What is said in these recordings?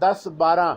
10-12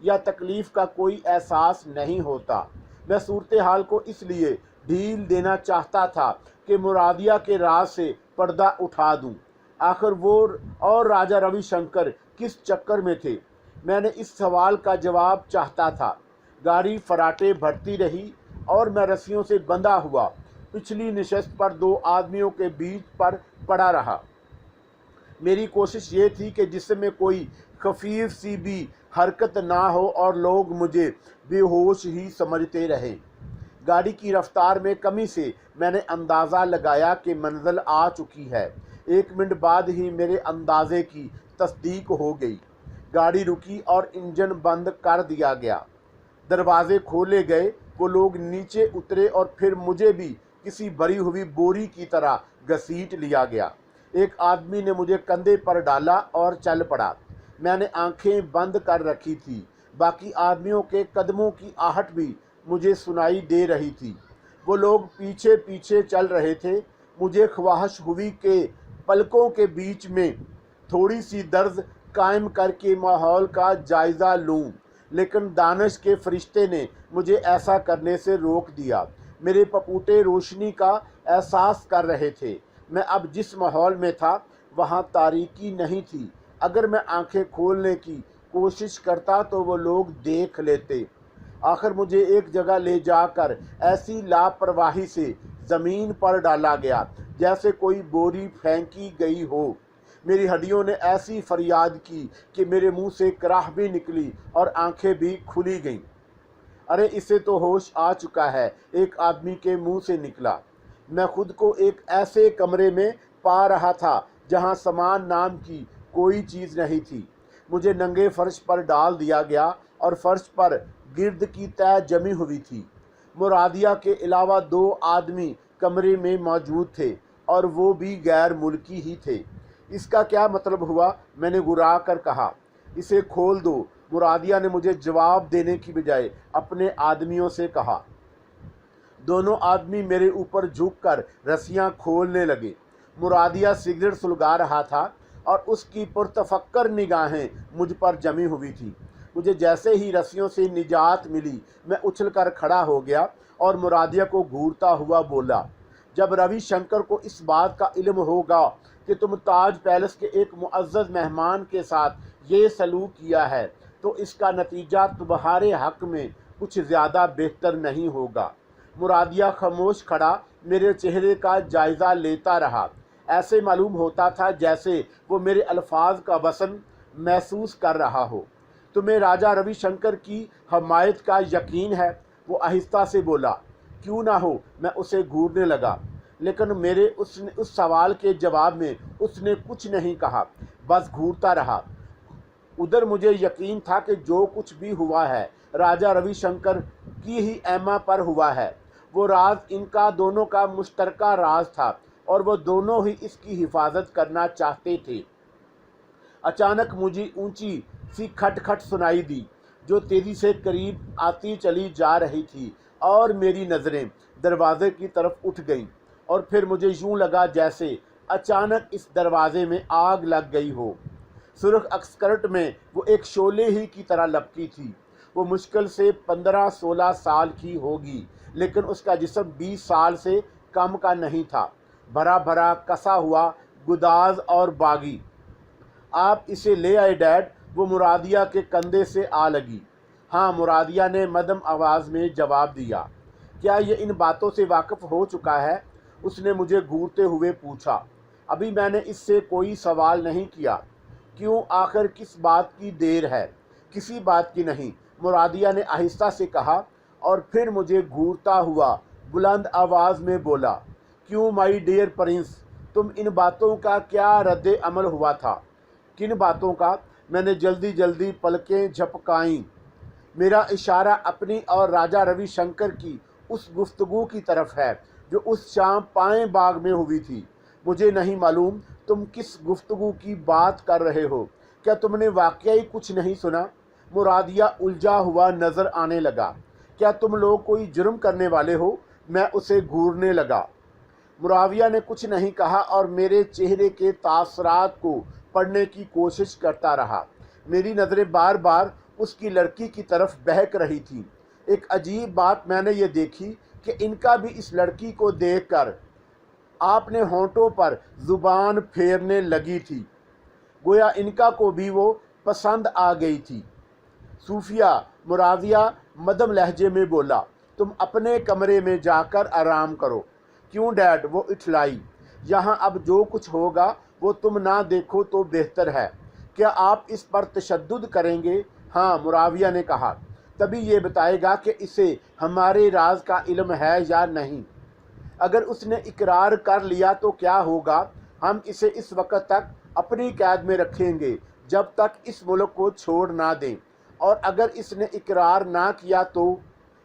یا تکلیف کا کوئی احساس نہیں ہوتا۔ میں صورتحال کو اس لیے ڈھیل دینا چاہتا تھا کہ مرادیہ کے راز سے پردہ اٹھا دوں۔ آخر وہ اور راجہ روی شنکر کس چکر میں تھے؟ میں نے اس سوال کا جواب چاہتا تھا۔ گاڑی فراٹے بھرتی رہی اور میں رسیوں سے بندھا ہوا پچھلی نشست پر دو آدمیوں کے بیچ پر پڑا رہا۔ میری کوشش یہ تھی کہ جسم میں کوئی خفیف سی بھی حرکت نہ ہو اور لوگ مجھے بے ہوش ہی سمجھتے رہیں۔ گاڑی کی رفتار میں کمی سے میں نے اندازہ لگایا کہ منزل آ چکی ہے۔ 1 منٹ بعد ہی میرے اندازے کی تصدیق ہو گئی۔ گاڑی رکی اور انجن بند کر دیا گیا۔ دروازے کھولے گئے، وہ لوگ نیچے اترے اور پھر مجھے بھی کسی بھری ہوئی بوری کی طرح گھسیٹ لیا گیا۔ ایک آدمی نے مجھے کندھے پر ڈالا اور چل پڑا۔ میں نے آنکھیں بند کر رکھی تھی۔ باقی آدمیوں کے قدموں کی آہٹ بھی مجھے سنائی دے رہی تھی۔ وہ لوگ پیچھے پیچھے چل رہے تھے۔ مجھے خواہش ہوئی کہ پلکوں کے بیچ میں تھوڑی سی درز قائم کر کے ماحول کا جائزہ لوں، لیکن دانش کے فرشتے نے مجھے ایسا کرنے سے روک دیا۔ میرے پپوٹے روشنی کا احساس کر رہے تھے۔ میں اب جس ماحول میں تھا وہاں تاریکی نہیں تھی۔ اگر میں آنکھیں کھولنے کی کوشش کرتا تو وہ لوگ دیکھ لیتے۔ آخر مجھے ایک جگہ لے جا کر ایسی لاپرواہی سے زمین پر ڈالا گیا جیسے کوئی بوری پھینکی گئی ہو۔ میری ہڈیوں نے ایسی فریاد کی کہ میرے منہ سے کراہ بھی نکلی اور آنکھیں بھی کھلی گئیں۔ ارے اسے تو ہوش آ چکا ہے، ایک آدمی کے منہ سے نکلا۔ میں خود کو ایک ایسے کمرے میں پا رہا تھا جہاں سامان نام کی کوئی چیز نہیں تھی۔ مجھے ننگے فرش پر ڈال دیا گیا اور فرش پر گرد کی تہ جمی ہوئی تھی۔ مرادیہ کے علاوہ 2 آدمی کمرے میں موجود تھے اور وہ بھی غیر ملکی ہی تھے۔ اس کا کیا مطلب ہوا؟ میں نے گھرا کر کہا۔ اسے کھول دو۔ مرادیہ نے مجھے جواب دینے کی بجائے اپنے آدمیوں سے کہا۔ دونوں آدمی میرے اوپر جھک کر رسیاں کھولنے لگے۔ مرادیہ سگریٹ سلگا رہا تھا اور اس کی پرتفکر نگاہیں مجھ پر جمی ہوئی تھیں۔ مجھے جیسے ہی رسیوں سے نجات ملی میں اچھل کر کھڑا ہو گیا اور مرادیہ کو گھورتا ہوا بولا، جب روی شنکر کو اس بات کا علم ہوگا کہ تم تاج پیلس کے ایک معزز مہمان کے ساتھ یہ سلوک کیا ہے تو اس کا نتیجہ تمہارے حق میں کچھ زیادہ بہتر نہیں ہوگا۔ مرادیہ خاموش کھڑا میرے چہرے کا جائزہ لیتا رہا۔ ایسے معلوم ہوتا تھا جیسے وہ میرے الفاظ کا وزن محسوس کر رہا ہو۔ تمہیں راجہ روی شنکر کی حمایت کا یقین ہے؟ وہ آہستہ سے بولا۔ کیوں نہ ہو، میں اسے گھورنے لگا، لیکن میرے اس سوال کے جواب میں اس نے کچھ نہیں کہا، بس گھورتا رہا۔ ادھر مجھے یقین تھا کہ جو کچھ بھی ہوا ہے راجہ روی شنکر کی ہی ایما پر ہوا ہے۔ وہ راز ان کا دونوں کا مشترکہ راز تھا اور وہ دونوں ہی اس کی حفاظت کرنا چاہتے تھے۔ اچانک مجھے اونچی سی کھٹ کھٹ سنائی دی جو تیزی سے قریب آتی چلی جا رہی تھی اور میری نظریں دروازے کی طرف اٹھ گئیں اور پھر مجھے یوں لگا جیسے اچانک اس دروازے میں آگ لگ گئی ہو۔ سرخ اسکرٹ میں وہ ایک شعلے ہی کی طرح لپکی تھی۔ وہ مشکل سے 15-16 سال کی ہوگی، لیکن اس کا جسم 20 سال سے کم کا نہیں تھا، بھرا بھرا کسا ہوا، گداز اور باغی۔ آپ اسے لے آئے ڈیڈ؟ وہ مرادیہ کے کندھے سے آ لگی۔ ہاں، مرادیہ نے مدھم آواز میں جواب دیا۔ کیا یہ ان باتوں سے واقف ہو چکا ہے؟ اس نے مجھے گھورتے ہوئے پوچھا۔ ابھی میں نے اس سے کوئی سوال نہیں کیا۔ کیوں؟ آخر کس بات کی دیر ہے؟ کسی بات کی نہیں، مرادیہ نے آہستہ سے کہا اور پھر مجھے گھورتا ہوا بلند آواز میں بولا۔ کیوں مائی ڈیئر پرنس؟ تم ان باتوں کا کیا رد عمل ہوا تھا؟ کن باتوں کا؟ میں نے جلدی جلدی پلکیں جھپکائیں۔ میرا اشارہ اپنی اور راجہ روی شنکر کی اس گفتگو کی طرف ہے جو اس شام پائیں باغ میں ہوئی تھی۔ مجھے نہیں معلوم تم کس گفتگو کی بات کر رہے ہو۔ کیا تم نے واقعی کچھ نہیں سنا؟ مرادیہ الجھا ہوا نظر آنے لگا۔ کیا تم لوگ کوئی جرم کرنے والے ہو؟ میں اسے گھورنے لگا۔ معاویہ نے کچھ نہیں کہا اور میرے چہرے کے تاثرات کو پڑھنے کی کوشش کرتا رہا۔ میری نظریں بار بار اس کی لڑکی کی طرف بہک رہی تھی۔ ایک عجیب بات میں نے یہ دیکھی کہ ان کا بھی اس لڑکی کو دیکھ کر آپ نے ہونٹوں پر زبان پھیرنے لگی تھی، گویا ان کا کو بھی وہ پسند آ گئی تھی۔ صوفیہ، معاویہ مدھم لہجے میں بولا، تم اپنے کمرے میں جا کر آرام کرو۔ کیوں ڈیڈ؟ وہ اٹھلائی، یہاں اب جو کچھ ہوگا وہ تم نہ دیکھو تو بہتر ہے۔ کیا آپ اس پر تشدد کریں گے؟ ہاں، معاویہ نے کہا، تبھی یہ بتائے گا کہ اسے ہمارے راز کا علم ہے یا نہیں۔ اگر اس نے اقرار کر لیا تو کیا ہوگا؟ ہم اسے اس وقت تک اپنی قید میں رکھیں گے جب تک اس ملک کو چھوڑ نہ دیں، اور اگر اس نے اقرار نہ کیا تو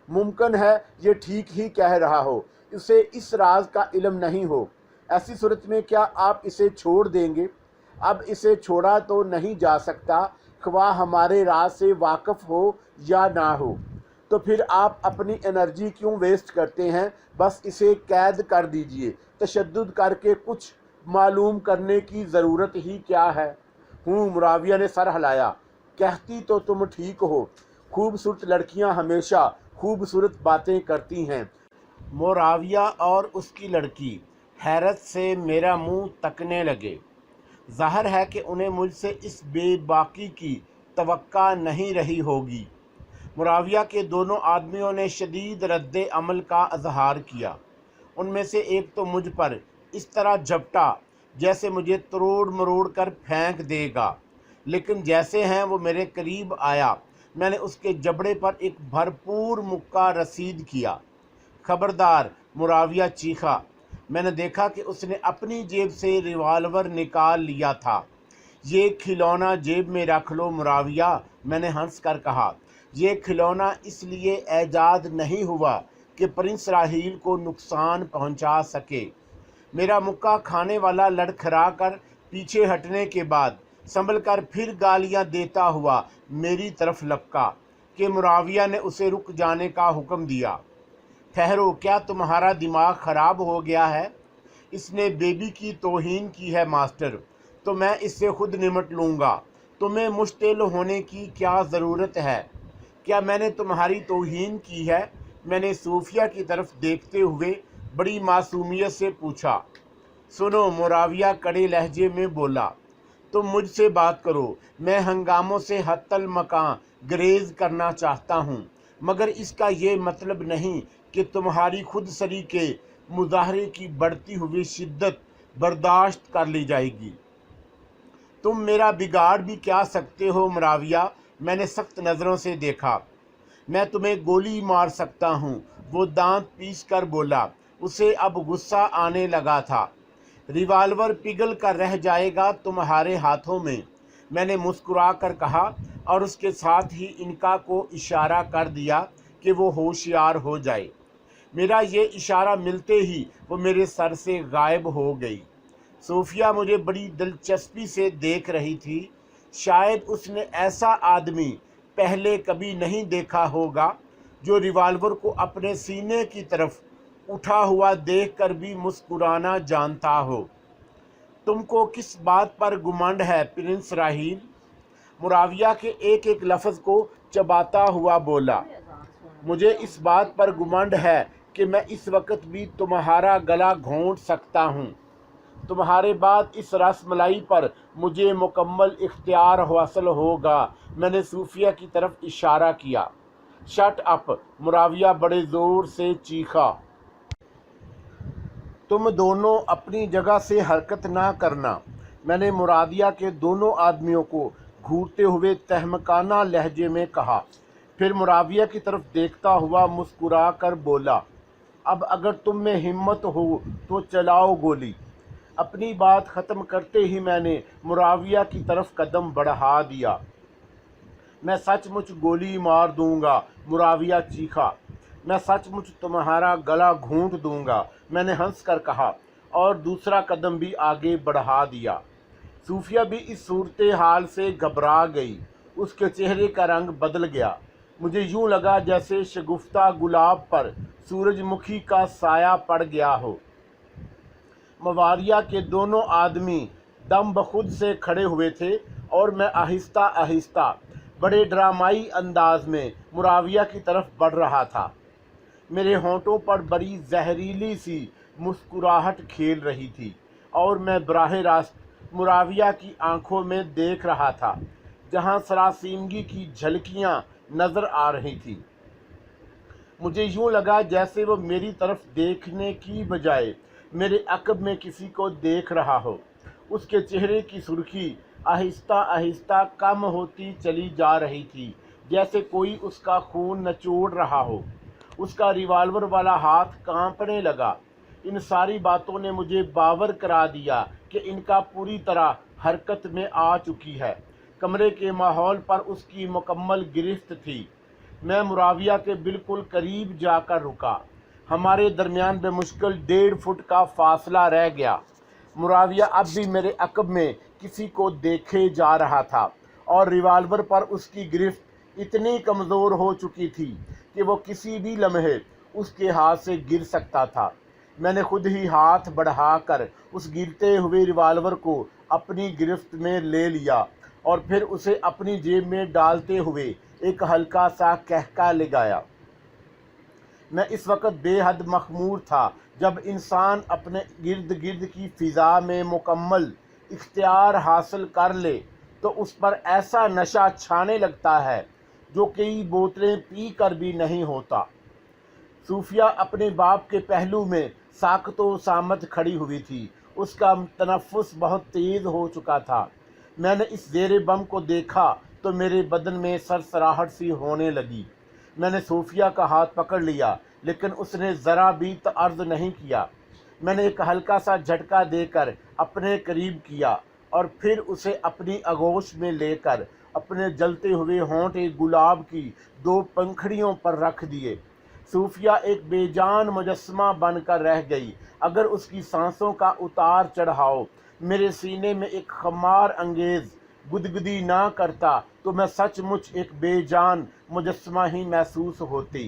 ممکن ہے یہ ٹھیک ہی کہہ رہا ہو، اسے اس راز کا علم نہیں ہو۔ ایسی صورت میں کیا آپ اسے چھوڑ دیں گے؟ اب اسے چھوڑا تو نہیں جا سکتا، خواہ ہمارے راز سے واقف ہو یا نہ ہو۔ تو پھر آپ اپنی انرجی کیوں ویسٹ کرتے ہیں؟ بس اسے قید کر دیجئے، تشدد کر کے کچھ معلوم کرنے کی ضرورت ہی کیا ہے؟ معاویہ نے سر ہلایا، کہتی تو تم ٹھیک ہو، خوبصورت لڑکیاں ہمیشہ خوبصورت باتیں کرتی ہیں۔ معاویہ اور اس کی لڑکی حیرت سے میرا منہ تکنے لگے۔ ظاہر ہے کہ انہیں مجھ سے اس بے باکی کی توقع نہیں رہی ہوگی۔ معاویہ کے دونوں آدمیوں نے شدید رد عمل کا اظہار کیا۔ ان میں سے ایک تو مجھ پر اس طرح جھپٹا جیسے مجھے تروڑ مروڑ کر پھینک دے گا، لیکن جیسے ہیں وہ میرے قریب آیا، میں نے اس کے جبڑے پر ایک بھرپور مکہ رسید کیا۔ خبردار! معاویہ چیخا۔ میں نے دیکھا کہ اس نے اپنی جیب سے ریوالور نکال لیا تھا۔ یہ کھلونا جیب میں رکھ لو معاویہ، میں نے ہنس کر کہا۔ یہ کھلونا اس لیے ایجاد نہیں ہوا کہ پرنس راحیل کو نقصان پہنچا سکے۔ میرا مکہ کھانے والا لڑکھڑا کر پیچھے ہٹنے کے بعد سنبھل کر پھر گالیاں دیتا ہوا میری طرف لپکا کہ معاویہ نے اسے رک جانے کا حکم دیا۔ ٹھہرو، کیا تمہارا دماغ خراب ہو گیا ہے؟ اس نے بیبی کی توہین کی ہے ماسٹر، تو میں اس سے خود نمٹ لوں گا۔ تمہیں مشتعل ہونے کی کیا ضرورت ہے؟ کیا میں نے تمہاری توہین کی ہے؟ میں نے صوفیہ کی طرف دیکھتے ہوئے بڑی معصومیت سے پوچھا۔ سنو، معاویہ کڑے لہجے میں بولا، تم مجھ سے بات کرو، میں ہنگاموں سے حتی المکان گریز کرنا چاہتا ہوں، مگر اس کا یہ مطلب نہیں کہ تمہاری خود سری کے مظاہرے کی بڑھتی ہوئی شدت برداشت کر لی جائے گی۔ تم میرا بگاڑ بھی کیا سکتے ہو معاویہ؟ میں نے سخت نظروں سے دیکھا۔ میں تمہیں گولی مار سکتا ہوں، وہ دانت پیس کر بولا۔ اسے اب غصہ آنے لگا تھا۔ ریوالور پگھل کر رہ جائے گا تمہارے ہاتھوں میں، میں نے مسکرا کر کہا، اور اس کے ساتھ ہی انکا کو اشارہ کر دیا کہ وہ ہوشیار ہو جائے۔ میرا یہ اشارہ ملتے ہی وہ میرے سر سے غائب ہو گئی۔ صوفیہ مجھے بڑی دلچسپی سے دیکھ رہی تھی۔ شاید اس نے ایسا آدمی پہلے کبھی نہیں دیکھا ہوگا جو ریوالور کو اپنے سینے کی طرف اٹھا ہوا دیکھ کر بھی مسکرانا جانتا ہو۔ تم کو کس بات پر گمنڈ ہے پرنس راحیل؟ معاویہ کے ایک ایک لفظ کو چباتا ہوا بولا۔ مجھے اس بات پر گمنڈ ہے کہ میں اس وقت بھی تمہارا گلا گھونٹ سکتا ہوں۔ تمہارے بعد اس رس ملائی پر مجھے مکمل اختیار حاصل ہوگا۔ میں نے صوفیہ کی طرف اشارہ کیا۔ Shut up! معاویہ بڑے زور سے چیخا۔ تم دونوں اپنی جگہ سے حرکت نہ کرنا، میں نے معاویہ کے دونوں آدمیوں کو گھورتے ہوئے تہمکانہ لہجے میں کہا۔ پھر معاویہ کی طرف دیکھتا ہوا مسکرا کر بولا، اب اگر تم میں ہمت ہو تو چلاؤ گولی۔ اپنی بات ختم کرتے ہی میں نے معاویہ کی طرف قدم بڑھا دیا۔ میں سچ مچ گولی مار دوں گا، معاویہ چیخا۔ میں سچ مچ تمہارا گلا گھونٹ دوں گا، میں نے ہنس کر کہا، اور دوسرا قدم بھی آگے بڑھا دیا۔ صوفیہ بھی اس صورتحال سے گھبرا گئی، اس کے چہرے کا رنگ بدل گیا۔ مجھے یوں لگا جیسے شگفتہ گلاب پر سورج مکھی کا سایہ پڑ گیا ہو۔ معاویہ کے دونوں آدمی دم بخود سے کھڑے ہوئے تھے، اور میں آہستہ آہستہ بڑے ڈرامائی انداز میں معاویہ کی طرف بڑھ رہا تھا۔ میرے ہونٹوں پر بڑی زہریلی سی مسکراہٹ کھیل رہی تھی اور میں براہ راست معاویہ کی آنکھوں میں دیکھ رہا تھا، جہاں سراسیمگی کی جھلکیاں نظر آ رہی تھیں۔ مجھے یوں لگا جیسے وہ میری طرف دیکھنے کی بجائے میرے عقب میں کسی کو دیکھ رہا ہو۔ اس کے چہرے کی سرخی آہستہ آہستہ کم ہوتی چلی جا رہی تھی، جیسے کوئی اس کا خون نچوڑ رہا ہو۔ اس کا ریوالور والا ہاتھ کانپنے لگا۔ ان ساری باتوں نے مجھے باور کرا دیا کہ ان کا پوری طرح حرکت میں آ چکی ہے۔ کمرے کے ماحول پر اس کی مکمل گرفت تھی۔ میں معاویہ کے بالکل قریب جا کر رکا۔ ہمارے درمیان بمشکل 1.5 فٹ کا فاصلہ رہ گیا۔ معاویہ اب بھی میرے عقب میں کسی کو دیکھے جا رہا تھا اور ریوالور پر اس کی گرفت اتنی کمزور ہو چکی تھی کہ وہ کسی بھی لمحے اس کے ہاتھ سے گر سکتا تھا۔ میں نے خود ہی ہاتھ بڑھا کر اس گرتے ہوئے ریوالور کو اپنی گرفت میں لے لیا اور پھر اسے اپنی جیب میں ڈالتے ہوئے ایک ہلکا سا کہکا لگایا۔ میں اس وقت بے حد مخمور تھا۔ جب انسان اپنے گرد گرد کی فضا میں مکمل اختیار حاصل کر لے تو اس پر ایسا نشہ چھانے لگتا ہے جو کئی بوتلیں پی کر بھی نہیں ہوتا۔ صوفیہ اپنے باپ کے پہلو میں ساکت و صامت کھڑی ہوئی تھی۔ اس کا تنفس بہت تیز ہو چکا تھا۔ میں نے اس زیر بم کو دیکھا تو میرے بدن میں سرسراہٹ سی ہونے لگی۔ میں نے صوفیہ کا ہاتھ پکڑ لیا لیکن اس نے ذرا بھی تعارض نہیں کیا۔ میں نے ایک ہلکا سا جھٹکا دے کر اپنے قریب کیا اور پھر اسے اپنی آغوش میں لے کر اپنے جلتے ہوئے ہونٹ ایک گلاب کی 2 پنکھڑیوں پر رکھ دیے۔ صوفیہ ایک بے جان مجسمہ بن کر رہ گئی۔ اگر اس کی سانسوں کا اتار چڑھاؤ میرے سینے میں ایک خمار انگیز گدگدی نہ کرتا تو میں سچ مچ ایک بے جان مجسمہ ہی محسوس ہوتی۔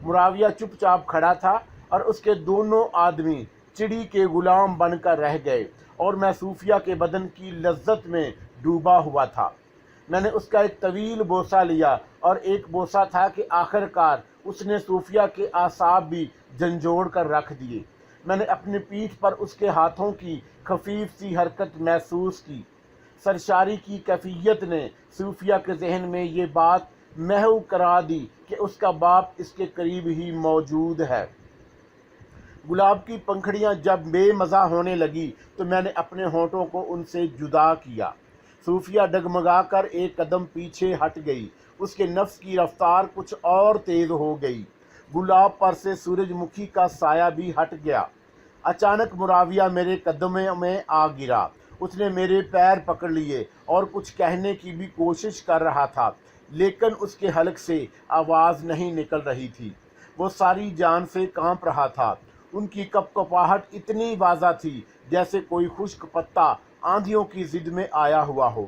معاویہ چپ چاپ کھڑا تھا اور اس کے دونوں آدمی چڑی کے غلام بن کر رہ گئے اور میں صوفیہ کے بدن کی لذت میں ڈوبا ہوا تھا۔ میں نے اس کا ایک طویل بوسہ لیا اور ایک بوسہ تھا کہ آخر کار اس نے صوفیہ کے اعصاب بھی جھنجھوڑ کر رکھ دیے۔ میں نے اپنی پیٹھ پر اس کے ہاتھوں کی خفیف سی حرکت محسوس کی۔ سرشاری کی کیفیت نے صوفیہ کے ذہن میں یہ بات محو کرا دی کہ اس کا باپ اس کے قریب ہی موجود ہے۔ گلاب کی پنکھڑیاں جب بے مزہ ہونے لگی تو میں نے اپنے ہونٹوں کو ان سے جدا کیا۔ صوفیہ ڈگمگا کر ایک قدم پیچھے ہٹ گئی۔ اس کے نفس کی رفتار کچھ اور تیز ہو گئی۔ گلاب پر سے سورج مکھی کا سایہ بھی ہٹ گیا۔ اچانک معاویہ میرے قدموں میں آ گرا۔ اس نے میرے پیر پکڑ لیے اور کچھ کہنے کی بھی کوشش کر رہا تھا لیکن اس کے حلق سے آواز نہیں نکل رہی تھی۔ وہ ساری جان سے کانپ رہا تھا۔ ان کی کپکپاہٹ اتنی واضح تھی جیسے کوئی خشک پتا آندھیوں کی ضد میں آیا ہوا ہو۔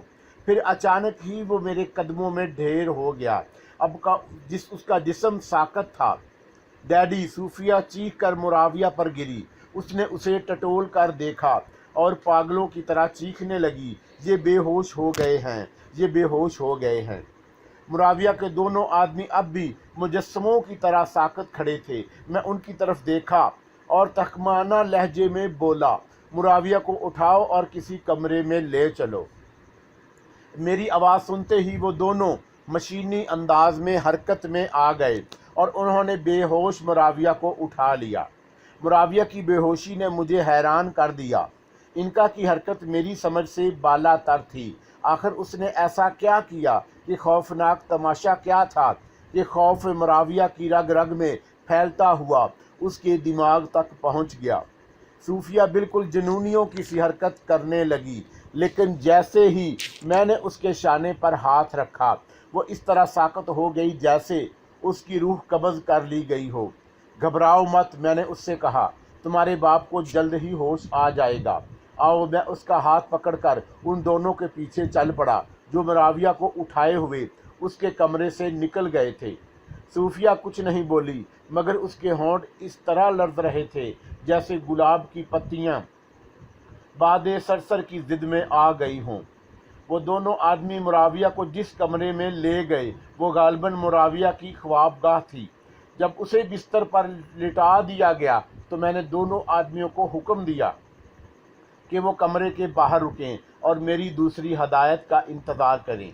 پھر اچانک ہی وہ میرے قدموں میں ڈھیر ہو گیا۔ اس کا جسم ساکت تھا۔ ڈیڈی! صوفیہ چیخ کر معاویہ پر گری۔ اس نے اسے ٹٹول کر دیکھا اور پاگلوں کی طرح چیخنے لگی، یہ بے ہوش ہو گئے ہیں، یہ بے ہوش ہو گئے ہیں۔ معاویہ کے دونوں آدمی اب بھی مجسموں کی طرح ساکت کھڑے تھے۔ میں ان کی طرف دیکھا اور تخمانہ لہجے میں بولا، معاویہ کو اٹھاؤ اور کسی کمرے میں لے چلو۔ میری آواز سنتے ہی وہ دونوں مشینی انداز میں حرکت میں آ گئے اور انہوں نے بے ہوش معاویہ کو اٹھا لیا۔ معاویہ کی بے ہوشی نے مجھے حیران کر دیا۔ ان کا کی حرکت میری سمجھ سے بالا تر تھی۔ آخر اس نے ایسا کیا کیا کہ خوفناک تماشا کیا تھا کہ خوف معاویہ کی رگ رگ میں پھیلتا ہوا اس کے دماغ تک پہنچ گیا۔ صوفیہ بالکل جنونیوں کی سی حرکت کرنے لگی لیکن جیسے ہی میں نے اس کے شانے پر ہاتھ رکھا وہ اس طرح ساکت ہو گئی جیسے اس کی روح قبض کر لی گئی ہو۔ گھبراؤ مت، میں نے اس سے کہا، تمہارے باپ کو جلد ہی ہوش آ جائے گا۔ آؤ۔ میں اس کا ہاتھ پکڑ کر ان دونوں کے پیچھے چل پڑا جو معاویہ کو اٹھائے ہوئے اس کے کمرے سے نکل گئے تھے۔ صوفیہ کچھ نہیں بولی مگر اس کے ہونٹ اس طرح لرز رہے تھے جیسے گلاب کی پتیاں باد صرصر کی ضد میں آ گئی ہوں۔ وہ دونوں آدمی معاویہ کو جس کمرے میں لے گئے وہ غالباً معاویہ کی خوابگاہ تھی۔ جب اسے بستر پر لٹا دیا گیا تو میں نے دونوں آدمیوں کو حکم دیا کہ وہ کمرے کے باہر رکیں اور میری دوسری ہدایت کا انتظار کریں۔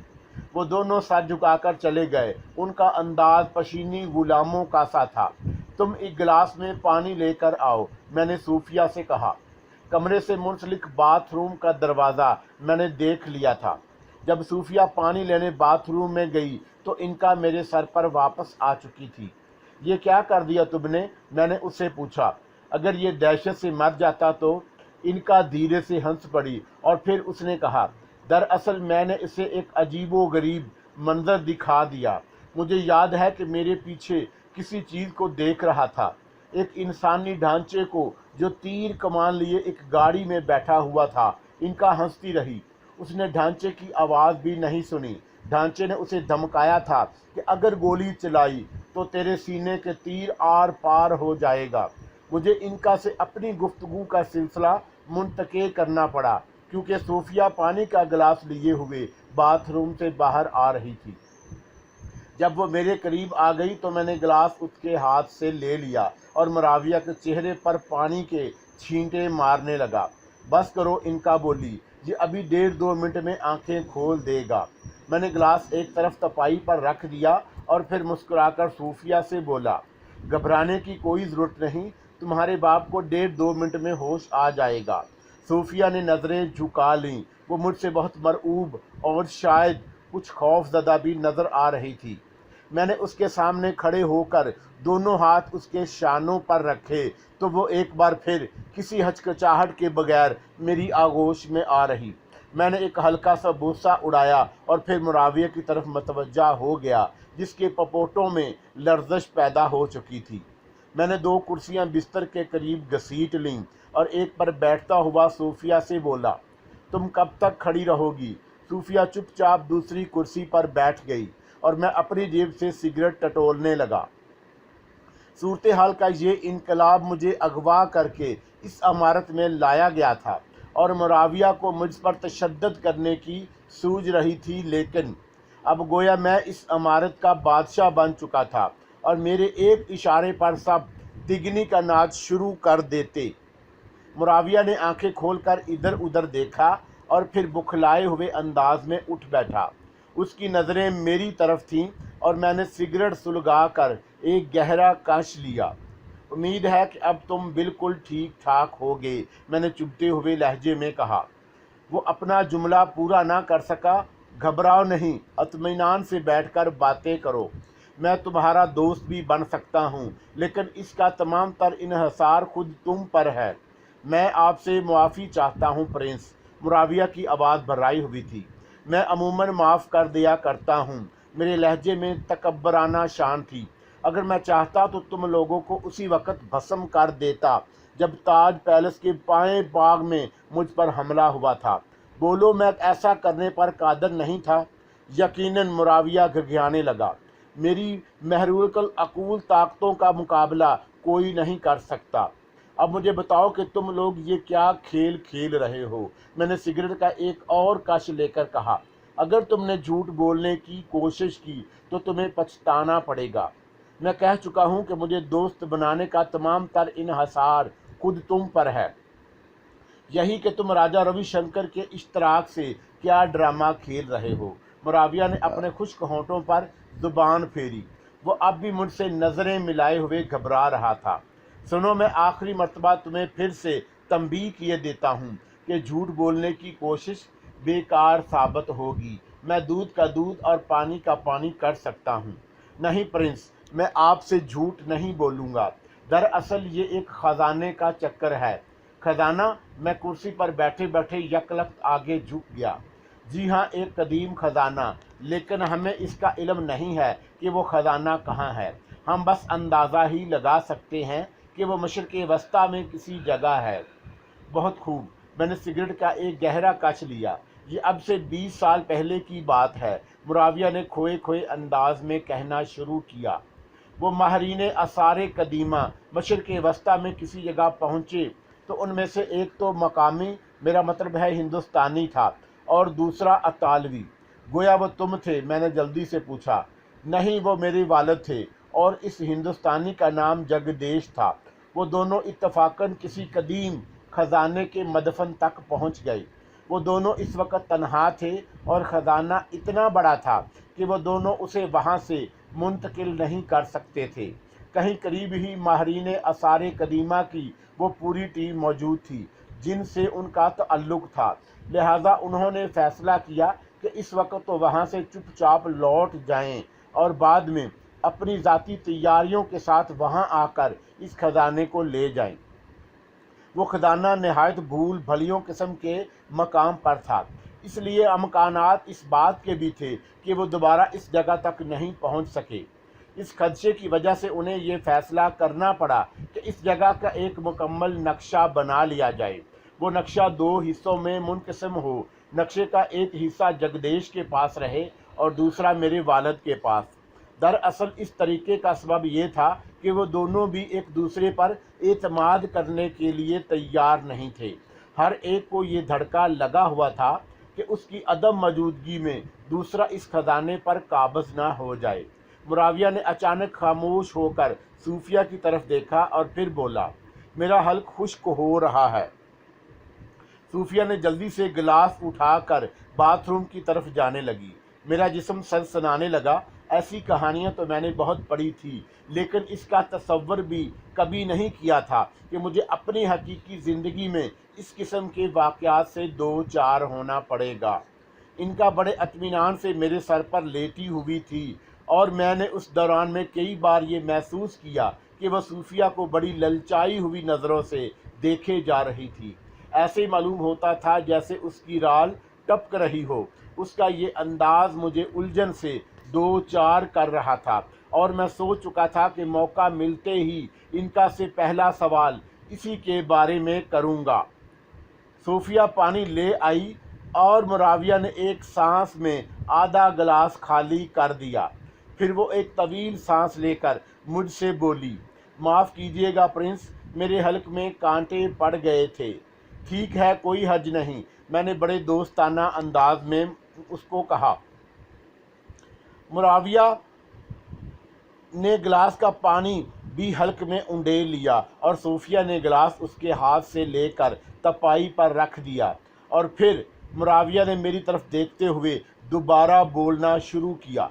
وہ دونوں سر جھکا کر چلے گئے۔ ان کا انداز پشینی غلاموں کا سا تھا۔ تم ایک گلاس میں پانی لے کر آؤ، میں نے صوفیہ سے کہا۔ کمرے سے منسلک باتھ روم کا دروازہ میں نے دیکھ لیا تھا۔ جب صوفیہ پانی لینے باتھ روم میں گئی تو ان کا میرے سر پر واپس آ چکی تھی۔ یہ کیا کر دیا تم نے؟ میں نے اس سے پوچھا۔ اگر یہ دہشت سے مر جاتا تو؟ ان کا دھیرے سے ہنس پڑی اور پھر اس نے کہا، دراصل میں نے اسے ایک عجیب و غریب منظر دکھا دیا۔ مجھے یاد ہے کہ میرے پیچھے کسی چیز کو دیکھ رہا تھا، ایک انسانی ڈھانچے کو جو تیر کمان لیے ایک گاڑی میں بیٹھا ہوا تھا۔ ان کا ہنستی رہی۔ اس نے ڈھانچے کی آواز بھی نہیں سنی۔ ڈھانچے نے اسے دھمکایا تھا کہ اگر گولی چلائی تو تیرے سینے کے تیر آر پار ہو جائے گا۔ مجھے ان کا سے اپنی گفتگو کا سلسلہ منتقل کرنا پڑا کیونکہ صوفیہ پانی کا گلاس لیے ہوئے باتھ روم سے باہر آ رہی تھی۔ جب وہ میرے قریب آ گئی تو میں نے گلاس اس کے ہاتھ سے لے لیا اور معاویہ کے چہرے پر پانی کے چھینٹے مارنے لگا۔ بس کرو، ان کا بولی، یہ ابھی 1.5-2 منٹ میں آنکھیں کھول دے گا۔ میں نے گلاس ایک طرف تپائی پر رکھ دیا اور پھر مسکرا کر صوفیہ سے بولا، گھبرانے کی کوئی ضرورت نہیں، تمہارے باپ کو 1.5-2 منٹ میں ہوش آ جائے گا۔ صوفیہ نے نظریں جھکا لیں۔ وہ مجھ سے بہت مرعوب اور شاید کچھ خوف زدہ بھی نظر آ رہی تھی۔ میں نے اس کے سامنے کھڑے ہو کر دونوں ہاتھ اس کے شانوں پر رکھے تو وہ ایک بار پھر کسی ہچکچاہٹ کے بغیر میری آغوش میں آ رہی۔ میں نے ایک ہلکا سا بوسہ اڑایا اور پھر معاویہ کی طرف متوجہ ہو گیا جس کے پپوٹوں میں لرزش پیدا ہو چکی تھی۔ میں نے 2 کرسیاں بستر کے قریب گھسیٹ لیں اور ایک پر بیٹھتا ہوا صوفیہ سے بولا، تم کب تک کھڑی رہو گی؟ صوفیہ چپ چاپ دوسری کرسی پر بیٹھ گئی اور میں اپنی جیب سے سگریٹ ٹٹولنے لگا۔ صورتحال کا یہ انقلاب مجھے اغوا کر کے اس عمارت میں لایا گیا تھا اور معاویہ کو مجھ پر تشدد کرنے کی سوچ رہی تھی، لیکن اب گویا میں اس عمارت کا بادشاہ بن چکا تھا اور میرے ایک اشارے پر سب تگنی کا ناچ شروع کر دیتے۔ معاویہ نے آنکھیں کھول کر ادھر ادھر دیکھا اور پھر بکھلائے ہوئے انداز میں اٹھ بیٹھا۔ اس کی نظریں میری طرف تھیں اور میں نے سگریٹ سلگا کر ایک گہرا کش لیا۔ امید ہے کہ اب تم بالکل ٹھیک ٹھاک ہوگے، میں نے چبھتے ہوئے لہجے میں کہا۔ وہ اپنا جملہ پورا نہ کر سکا۔ گھبراؤ نہیں، اطمینان سے بیٹھ کر باتیں کرو، میں تمہارا دوست بھی بن سکتا ہوں، لیکن اس کا تمام تر انحصار خود تم پر ہے۔ میں آپ سے معافی چاہتا ہوں پرنس، معاویہ کی آواز بھرائی ہوئی تھی۔ میں عموماً معاف کر دیا کرتا ہوں۔ میرے لہجے میں تکبرانہ شان تھی۔ اگر میں چاہتا تو تم لوگوں کو اسی وقت بھسم کر دیتا جب تاج پیلس کے بائیں باغ میں مجھ پر حملہ ہوا تھا۔ بولو، میں ایسا کرنے پر قادر نہیں تھا؟ یقیناً، معاویہ گھڑگھڑانے لگا۔ میری محروق العقول طاقتوں کا مقابلہ کوئی نہیں کر سکتا۔ اب مجھے بتاؤ کہ تم لوگ یہ کیا کھیل کھیل رہے ہو؟ میں نے سگریٹ کا ایک اور کش لے کر کہا، اگر تم نے جھوٹ بولنے کی کوشش کی تو تمہیں پچھتانا پڑے گا۔ میں کہہ چکا ہوں کہ مجھے دوست بنانے کا تمام تر انحصار خود تم پر ہے۔ یہی کہ تم راجہ روی شنکر کے اشتراک سے کیا ڈرامہ کھیل رہے ہو۔ معاویہ نے اپنے خشک ہونٹوں پر زبان پھیری۔ وہ اب بھی مجھ سے نظریں ملائے ہوئے گھبرا رہا تھا۔ سنو، میں آخری مرتبہ تمہیں پھر سے تنبیہ کیے دیتا ہوں کہ جھوٹ بولنے کی کوشش بیکار ثابت ہوگی۔ میں دودھ کا دودھ اور پانی کا پانی کر سکتا ہوں۔ نہیں پرنس، میں آپ سے جھوٹ نہیں بولوں گا۔ دراصل یہ ایک خزانے کا چکر ہے۔ خزانہ؟ میں کرسی پر بیٹھے بیٹھے یکلخت آگے جھک گیا۔ جی ہاں، ایک قدیم خزانہ، لیکن ہمیں اس کا علم نہیں ہے کہ وہ خزانہ کہاں ہے۔ ہم بس اندازہ ہی لگا سکتے ہیں کہ وہ مشرق وسطیٰ میں کسی جگہ ہے۔ بہت خوب، میں نے سگریٹ کا ایک گہرا کش لیا۔ یہ اب سے 20 سال پہلے کی بات ہے، معاویہ نے کھوئے کھوئے انداز میں کہنا شروع کیا۔ وہ ماہرین آثار قدیمہ مشرق وسطیٰ میں کسی جگہ پہنچے تو ان میں سے ایک تو مقامی، میرا مطلب ہے ہندوستانی تھا، اور دوسرا اطالوی۔ گویا وہ تم تھے؟ میں نے جلدی سے پوچھا۔ نہیں، وہ میرے والد تھے، اور اس ہندوستانی کا نام جگدیش تھا۔ وہ دونوں اتفاقاً کسی قدیم خزانے کے مدفن تک پہنچ گئے۔ وہ دونوں اس وقت تنہا تھے، اور خزانہ اتنا بڑا تھا کہ وہ دونوں اسے وہاں سے منتقل نہیں کر سکتے تھے۔ کہیں قریب ہی ماہرین آثار قدیمہ کی وہ پوری ٹیم موجود تھی جن سے ان کا تعلق تھا، لہذا انہوں نے فیصلہ کیا کہ اس وقت تو وہاں سے چپ چاپ لوٹ جائیں اور بعد میں اپنی ذاتی تیاریوں کے ساتھ وہاں آ کر اس خزانے کو لے جائیں۔ وہ خزانہ نہایت بھول بھلیوں قسم کے مقام پر تھا، اس لیے امکانات اس بات کے بھی تھے کہ وہ دوبارہ اس جگہ تک نہیں پہنچ سکے۔ اس خدشے کی وجہ سے انہیں یہ فیصلہ کرنا پڑا کہ اس جگہ کا ایک مکمل نقشہ بنا لیا جائے۔ وہ نقشہ 2 حصوں میں منقسم ہو۔ نقشے کا ایک حصہ جگدیش کے پاس رہے اور دوسرا میرے والد کے پاس۔ دراصل اس طریقے کا سبب یہ تھا کہ وہ دونوں بھی ایک دوسرے پر اعتماد کرنے کے لیے تیار نہیں تھے۔ ہر ایک کو یہ دھڑکا لگا ہوا تھا کہ اس کی عدم موجودگی میں دوسرا اس خزانے پر قابض نہ ہو جائے۔ معاویہ نے اچانک خاموش ہو کر صوفیہ کی طرف دیکھا اور پھر بولا، میرا حلق خشک ہو رہا ہے۔ صوفیہ نے جلدی سے گلاس اٹھا کر باتھ روم کی طرف جانے لگی۔ میرا جسم سنسنانے لگا۔ ایسی کہانیاں تو میں نے بہت پڑھی تھی، لیکن اس کا تصور بھی کبھی نہیں کیا تھا کہ مجھے اپنی حقیقی زندگی میں اس قسم کے واقعات سے دو چار ہونا پڑے گا۔ ان کا بڑے اطمینان سے میرے سر پر لیٹی ہوئی تھی، اور میں نے اس دوران میں کئی بار یہ محسوس کیا کہ وہ صوفیہ کو بڑی للچائی ہوئی نظروں سے دیکھے جا رہی تھی۔ ایسے معلوم ہوتا تھا جیسے اس کی رال ٹپک رہی ہو۔ اس کا یہ انداز مجھے الجھن سے دو چار کر رہا تھا، اور میں سوچ چکا تھا کہ موقع ملتے ہی ان کا سے پہلا سوال اسی کے بارے میں کروں گا۔ صوفیہ پانی لے آئی اور معاویہ نے ایک سانس میں آدھا گلاس خالی کر دیا۔ پھر وہ ایک طویل سانس لے کر مجھ سے بولی، معاف کیجیے گا پرنس، میرے حلق میں کانٹے پڑ گئے تھے۔ ٹھیک ہے، کوئی حرج نہیں، میں نے بڑے دوستانہ انداز میں اس کو کہا۔ معاویہ نے گلاس کا پانی بھی حلق میں انڈیل لیا، اور صوفیہ نے گلاس اس کے ہاتھ سے لے کر تپائی پر رکھ دیا، اور پھر معاویہ نے میری طرف دیکھتے ہوئے دوبارہ بولنا شروع کیا۔